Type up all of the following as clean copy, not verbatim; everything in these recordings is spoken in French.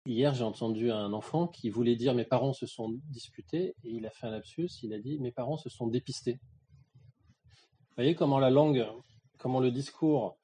Hier, j'ai entendu un enfant qui voulait dire mes parents se sont disputés et il a fait un lapsus, il a dit mes parents se sont dépistés. Vous voyez comment la langue, comment le discours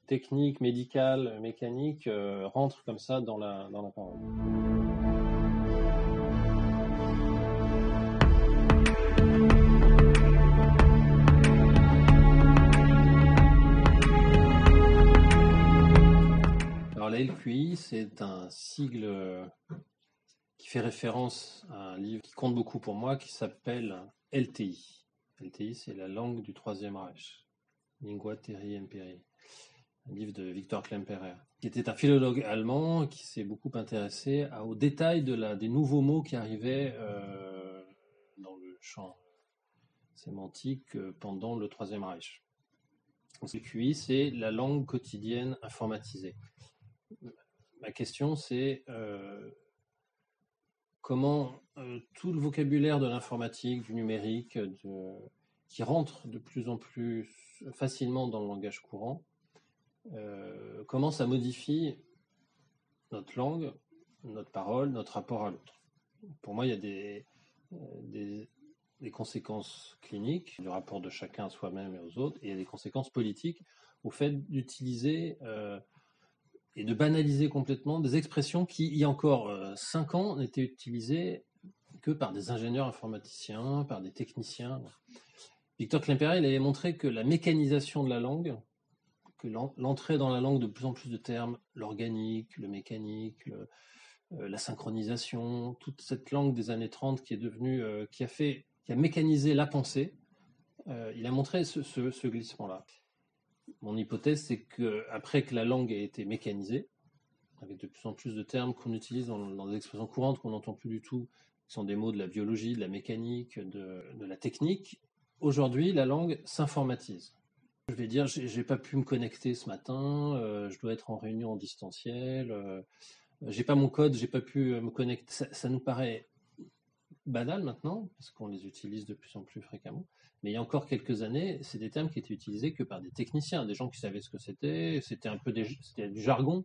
technique, médical, mécanique rentre comme ça dans la parole. Alors la LQI, c'est un sigle qui fait référence à un livre qui compte beaucoup pour moi, qui s'appelle LTI. LTI, c'est la langue du Troisième Reich, Lingua Terri Imperi, un livre de Victor Klemperer, qui était un philologue allemand qui s'est beaucoup intéressé aux détails des nouveaux mots qui arrivaient dans le champ sémantique pendant le Troisième Reich. Donc, LQI, c'est la langue quotidienne informatisée. Ma question, c'est comment tout le vocabulaire de l'informatique, du numérique, qui rentre de plus en plus facilement dans le langage courant, comment ça modifie notre langue, notre parole, notre rapport à l'autre. Pour moi, il y a des conséquences cliniques du rapport de chacun à soi-même et aux autres, et il y a des conséquences politiques au fait d'utiliser et de banaliser complètement des expressions qui, il y a encore 5 ans, n'étaient utilisées que par des ingénieurs informaticiens, par des techniciens. Victor Klemperer, il avait montré que la mécanisation de la langue, que l'entrée dans la langue de plus en plus de termes, l'organique, le mécanique, la synchronisation, toute cette langue des années 30 qui est devenue, qui a mécanisé la pensée, il a montré ce glissement-là. Mon hypothèse, c'est qu'après que la langue ait été mécanisée, avec de plus en plus de termes qu'on utilise dans des expressions courantes qu'on n'entend plus du tout, qui sont des mots de la biologie, de la mécanique, de la technique, aujourd'hui, la langue s'informatise. Je vais dire, j'ai pas pu me connecter ce matin, je dois être en réunion en distanciel, j'ai pas mon code, j'ai pas pu me connecter. Ça nous paraît banal maintenant, parce qu'on les utilise de plus en plus fréquemment. Mais il y a encore quelques années, c'est des termes qui étaient utilisés que par des techniciens, des gens qui savaient ce que c'était un peu c'était du jargon.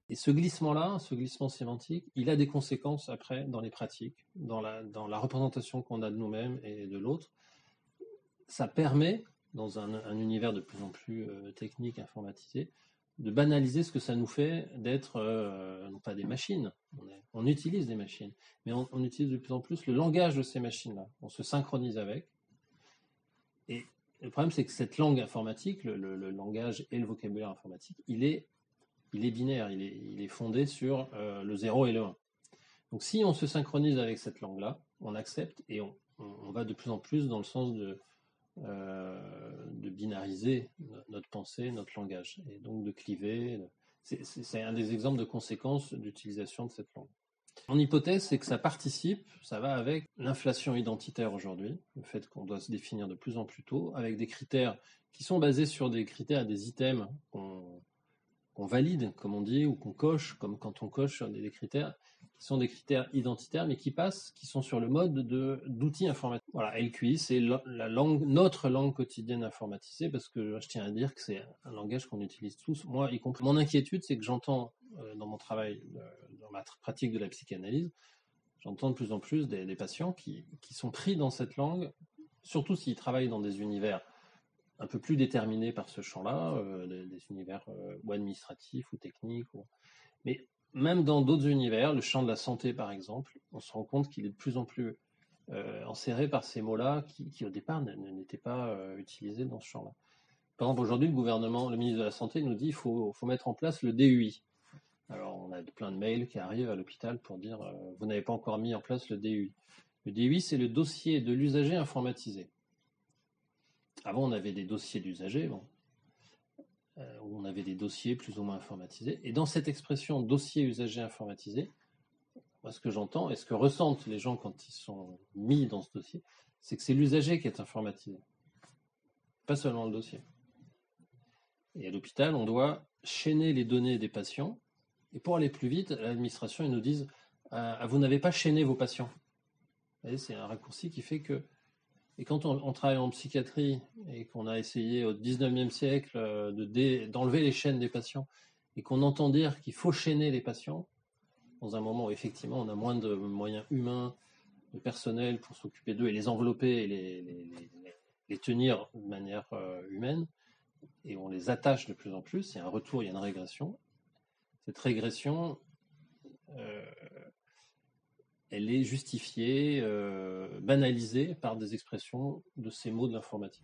Et ce glissement-là, ce glissement sémantique, il a des conséquences après dans les pratiques, dans la représentation qu'on a de nous-mêmes et de l'autre. Ça permet, dans un univers de plus en plus technique, informatisé, de banaliser ce que ça nous fait d'être, non pas des machines, on utilise des machines, mais on utilise de plus en plus le langage de ces machines-là. On se synchronise avec. Et le problème, c'est que cette langue informatique, le langage et le vocabulaire informatique, il est binaire, il est fondé sur le 0 et le 1. Donc si on se synchronise avec cette langue-là, on accepte et on va de plus en plus dans le sens de binariser notre pensée, notre langage, et donc de cliver. C'est un des exemples de conséquences d'utilisation de cette langue. Mon hypothèse, c'est que ça participe, ça va avec l'inflation identitaire aujourd'hui, le fait qu'on doit se définir de plus en plus tôt, avec des critères qui sont basés sur des critères, des items qu'on valide, comme on dit, ou qu'on coche, comme quand on coche des critères qui sont des critères identitaires, mais qui sont sur le mode d'outils informatiques. Voilà, LQI, c'est notre langue quotidienne informatisée, parce que je tiens à dire que c'est un langage qu'on utilise tous, moi y compris. Mon inquiétude, c'est que j'entends dans mon travail, dans ma pratique de la psychanalyse, j'entends de plus en plus des patients qui sont pris dans cette langue, surtout s'ils travaillent dans des univers un peu plus déterminés par ce champ-là, des univers ou administratifs ou techniques. Mais même dans d'autres univers, le champ de la santé par exemple, on se rend compte qu'il est de plus en plus enserré par ces mots-là qui au départ n'étaient pas utilisés dans ce champ-là. Par exemple, aujourd'hui, le gouvernement, le ministre de la Santé nous dit qu'il faut mettre en place le DUI. Alors, on a plein de mails qui arrivent à l'hôpital pour dire vous n'avez pas encore mis en place le DUI. Le DUI, c'est le dossier de l'usager informatisé. Avant, on avait des dossiers d'usagers, où on avait des dossiers plus ou moins informatisés. Et dans cette expression dossier usager informatisé, moi, ce que j'entends et ce que ressentent les gens quand ils sont mis dans ce dossier, c'est que c'est l'usager qui est informatisé, pas seulement le dossier. Et à l'hôpital, on doit chaîner les données des patients. Et pour aller plus vite, l'administration, ils nous disent vous n'avez pas chaîné vos patients. Vous voyez, c'est un raccourci qui fait que Et quand on travaille en psychiatrie et qu'on a essayé au 19e siècle d'enlever les chaînes des patients et qu'on entend dire qu'il faut chaîner les patients, dans un moment où effectivement on a moins de moyens humains, de personnel pour s'occuper d'eux et les envelopper et les tenir de manière humaine, et on les attache de plus en plus, il y a un retour, il y a une régression. Cette régression, euh, elle est justifiée, banalisée par des expressions de ces mots de l'informatique.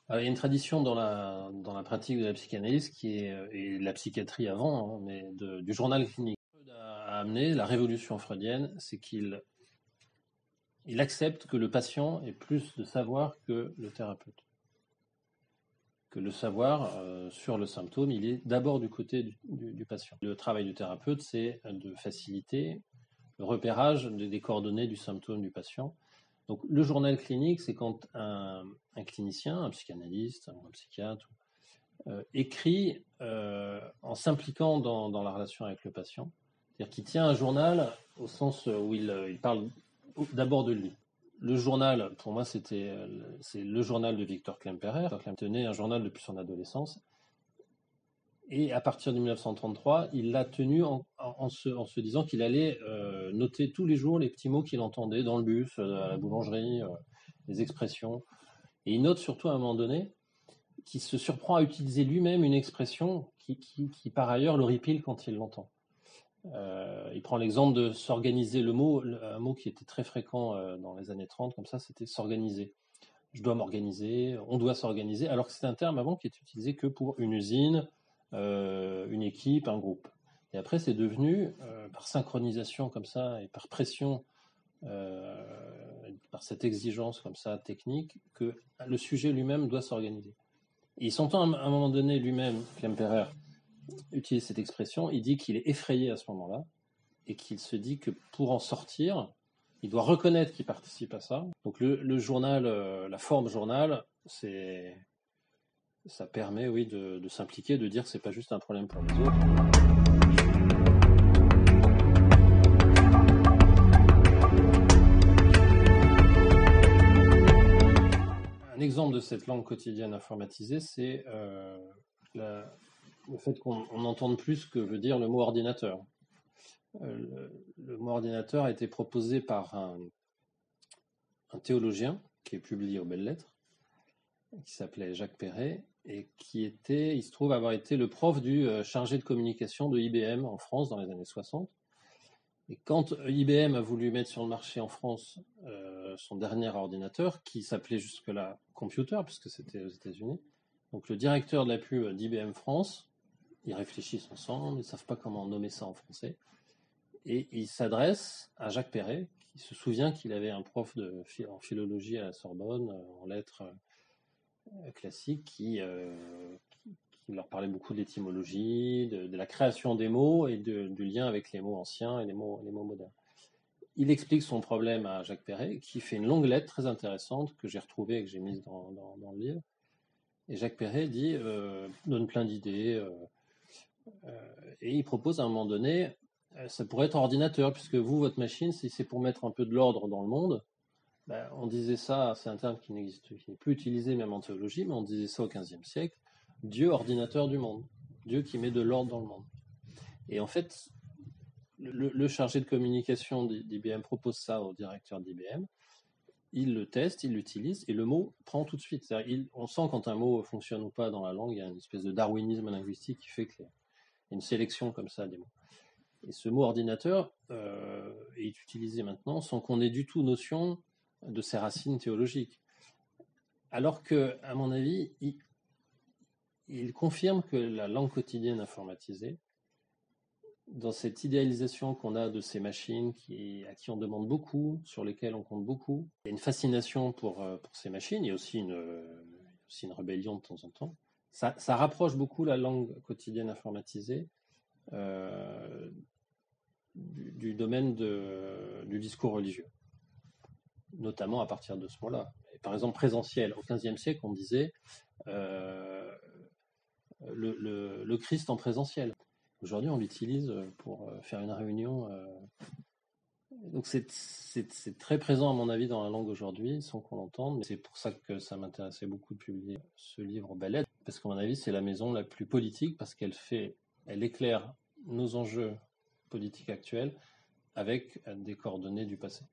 Alors, il y a une tradition dans la pratique de la psychanalyse qui est, et de la psychiatrie avant, hein, mais du journal clinique. A amené la révolution freudienne, c'est qu'il accepte que le patient ait plus de savoir que le thérapeute. Que le savoir sur le symptôme, il est d'abord du côté du patient. Le travail du thérapeute, c'est de faciliter le repérage des coordonnées du symptôme du patient. Donc le journal clinique, c'est quand un clinicien, un psychanalyste, un psychiatre, écrit en s'impliquant dans la relation avec le patient. C'est-à-dire qu'il tient un journal au sens où il parle d'abord de lui. Le journal, pour moi, c'est le journal de Victor Klemperer. Victor Klemperer tenait un journal depuis son adolescence. Et à partir de 1933, il l'a tenu en se disant qu'il allait noter tous les jours les petits mots qu'il entendait dans le bus, à la boulangerie, les expressions. Et il note surtout à un moment donné qu'il se surprend à utiliser lui-même une expression qui par ailleurs l'horripile quand il l'entend. Il prend l'exemple de s'organiser, un mot qui était très fréquent dans les années 30, comme ça, c'était s'organiser. Je dois m'organiser, on doit s'organiser, alors que c'est un terme avant qui est utilisé que pour une usine, une équipe, un groupe. Et après, c'est devenu, par synchronisation comme ça, et par pression, par cette exigence comme ça technique, que le sujet lui-même doit s'organiser. Et il s'entend à un moment donné lui-même, Klemperer, utilise cette expression, il dit qu'il est effrayé à ce moment-là, et qu'il se dit que pour en sortir, il doit reconnaître qu'il participe à ça. Donc le journal, la forme journal, ça permet, oui, de s'impliquer, de dire que c'est pas juste un problème pour les autres. Un exemple de cette langue quotidienne informatisée, c'est le fait qu'on n'entende plus ce que veut dire le mot ordinateur. Le mot ordinateur a été proposé par un théologien qui est publié aux Belles Lettres, qui s'appelait Jacques Perret, et il se trouve avoir été le prof du chargé de communication de IBM en France dans les années 60. Et quand IBM a voulu mettre sur le marché en France son dernier ordinateur, qui s'appelait jusque-là Computer, puisque c'était aux États-Unis, donc le directeur de la pub d'IBM France, ils réfléchissent ensemble, ils ne savent pas comment nommer ça en français, et ils s'adressent à Jacques Perret, qui se souvient qu'il avait un prof en philologie à la Sorbonne, en lettres classiques, qui leur parlait beaucoup de l'étymologie, de la création des mots et du lien avec les mots anciens et les mots modernes. Il explique son problème à Jacques Perret, qui fait une longue lettre très intéressante que j'ai retrouvée et que j'ai mise dans le livre. Et Jacques Perret donne plein d'idées, et il propose à un moment donné, ça pourrait être ordinateur, puisque vous, votre machine, si c'est pour mettre un peu de l'ordre dans le monde, on disait ça, c'est un terme qui n'est plus utilisé même en théologie, mais on disait ça au XVe siècle, Dieu ordinateur du monde, Dieu qui met de l'ordre dans le monde. Et en fait, le chargé de communication d'IBM propose ça au directeur d'IBM, il le teste, il l'utilise, et le mot prend tout de suite. On sent quand un mot fonctionne ou pas dans la langue, il y a une espèce de darwinisme linguistique qui fait qu'il y a une sélection comme ça des mots. Et ce mot ordinateur est utilisé maintenant sans qu'on ait du tout notion de ses racines théologiques. Alors que, à mon avis, il confirme que la langue quotidienne informatisée, dans cette idéalisation qu'on a de ces machines à qui on demande beaucoup, sur lesquelles on compte beaucoup, il y a une fascination pour ces machines, il y a aussi une rébellion de temps en temps. Ça rapproche beaucoup la langue quotidienne informatisée du domaine du discours religieux, notamment à partir de ce moment-là. Par exemple, présentiel. Au XVe siècle, on disait le Christ en présentiel. Aujourd'hui, on l'utilise pour faire une réunion. Donc c'est très présent à mon avis dans la langue aujourd'hui, sans qu'on l'entende. C'est pour ça que ça m'intéressait beaucoup de publier ce livre Belles Lettres, parce qu'à mon avis, c'est la maison la plus politique, parce elle éclaire nos enjeux politiques actuels avec des coordonnées du passé.